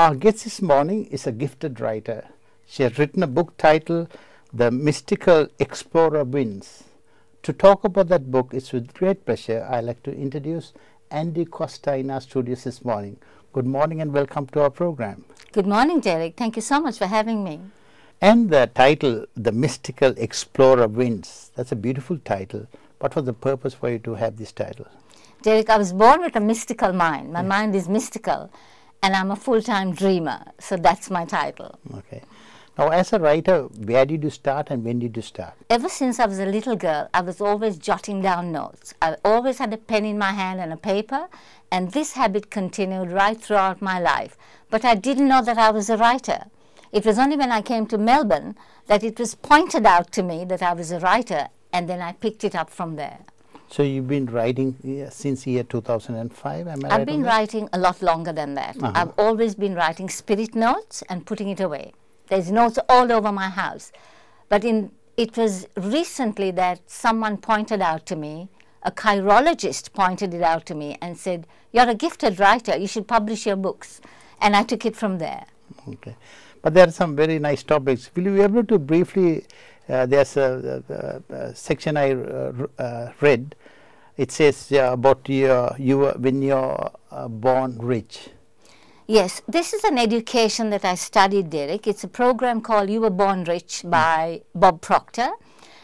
Our guest this morning is a gifted writer. She has written a book titled The Mystical Explorer Wins. To talk about that book, it's with great pleasure I'd like to introduce Anne De Costa in our studios this morning. Good morning and welcome to our program. Good morning, Derek. Thank you so much for having me. And the title, The Mystical Explorer Wins, that's a beautiful title. What was the purpose for you to have this title? Derek, I was born with a mystical mind. My mind is mystical, and I'm a full-time dreamer, so that's my title. Okay. Now, as a writer, where did you start and when did you start? Ever since I was a little girl, I was always jotting down notes. I always had a pen in my hand and a paper, and this habit continued right throughout my life. But I didn't know that I was a writer. It was only when I came to Melbourne that it was pointed out to me that I was a writer, and then I picked it up from there. So you've been writing since year 2005, am I right? I've been writing a lot longer than that. I've always been writing spirit notes and putting it away. There's notes all over my house. But it was recently that someone pointed out to me, a chirologist pointed it out to me and said, "You're a gifted writer, you should publish your books." And I took it from there. Okay. But there are some very nice topics. Will you be able to briefly, there's a section I read. It says about when you're born rich. Yes, this is an education that I studied, Derek. It's a program called You Were Born Rich by Bob Proctor,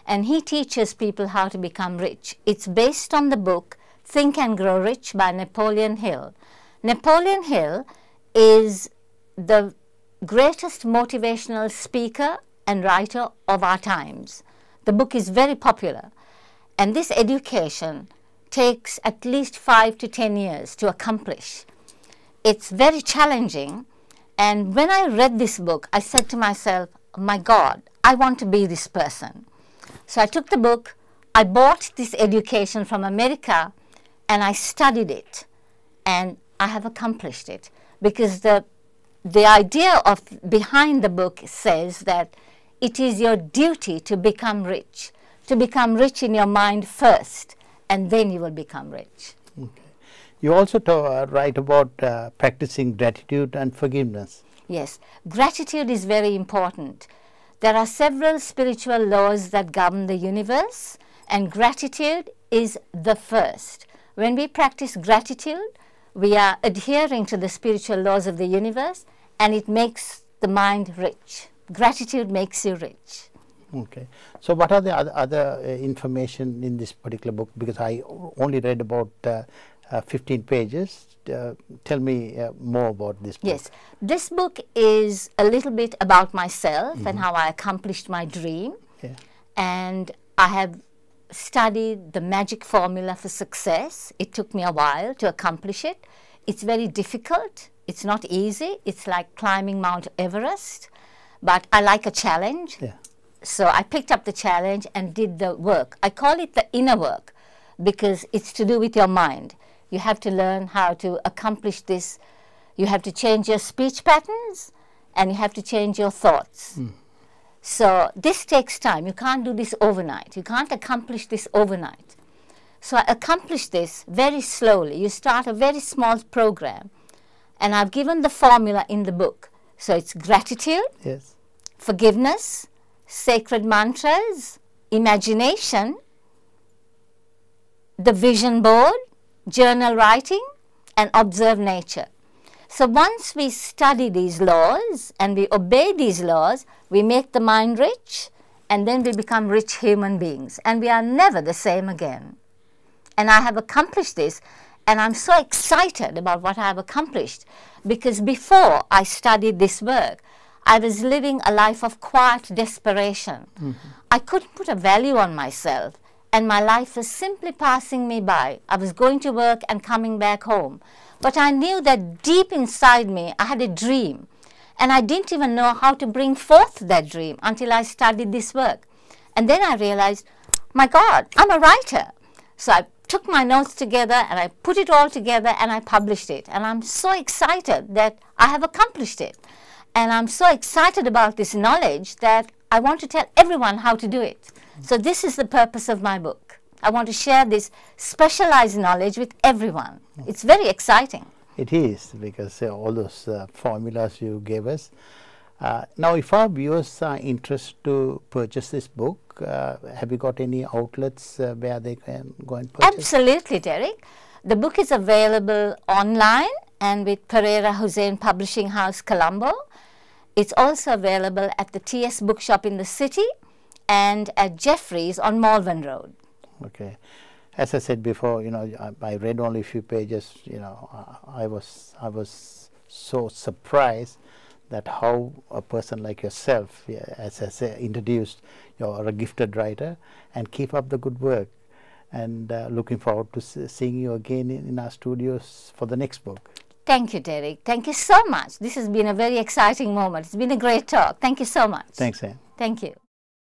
and he teaches people how to become rich. It's based on the book Think and Grow Rich by Napoleon Hill. Napoleon Hill is the greatest motivational speaker and writer of our times. The book is very popular, and this education takes at least 5 to 10 years to accomplish. It's very challenging, and when I read this book, I said to myself, my God, I want to be this person. So I took the book, I bought this education from America, and I studied it, and I have accomplished it, because the idea behind the book says that it is your duty to become rich in your mind first, and then you will become rich. Okay. You also write about practicing gratitude and forgiveness. Yes, gratitude is very important. There are several spiritual laws that govern the universe, and gratitude is the first. When we practice gratitude, we are adhering to the spiritual laws of the universe, and it makes the mind rich. Gratitude makes you rich. Okay. So what are the other information in this particular book? Because I only read about 15 pages. Tell me more about this book. Yes. This book is a little bit about myself and how I accomplished my dream. Yeah. And I have studied the magic formula for success. It took me a while to accomplish it. It's very difficult. It's not easy. It's like climbing Mount Everest. But I like a challenge. Yeah. So I picked up the challenge and did the work. I call it the inner work because it's to do with your mind. You have to learn how to accomplish this. You have to change your speech patterns and you have to change your thoughts. So this takes time. You can't do this overnight. You can't accomplish this overnight. So I accomplished this very slowly. You start a very small program, and I've given the formula in the book. So it's gratitude, Yes. forgiveness, sacred mantras, imagination, the vision board, journal writing, and observe nature. So once we study these laws and we obey these laws, we make the mind rich, and then we become rich human beings, and we are never the same again. And I have accomplished this, and I'm so excited about what I have accomplished, because before I studied this work, I was living a life of quiet desperation. I couldn't put a value on myself, and my life was simply passing me by. I was going to work and coming back home. But I knew that deep inside me, I had a dream, and I didn't even know how to bring forth that dream until I studied this work. And then I realized, my God, I'm a writer. So I took my notes together and I put it all together and I published it. And I'm so excited that I have accomplished it. And I'm so excited about this knowledge that I want to tell everyone how to do it. So this is the purpose of my book. I want to share this specialized knowledge with everyone. It's very exciting. It is, because all those formulas you gave us. Now, if our viewers are interested to purchase this book, have you got any outlets where they can go and purchase? Absolutely, Derek. The book is available online and with Pereira Hussein Publishing House, Colombo. It's also available at the TS Bookshop in the city and at Jeffrey's on Malvern Road. Okay. As I said before, I read only a few pages. I was so surprised that how a person like yourself, as I say, introduced, you're a gifted writer, and keep up the good work. And looking forward to seeing you again in our studios for the next book. Thank you, Derek. Thank you so much. This has been a very exciting moment. It's been a great talk. Thank you so much. Thanks, Anne. Thank you.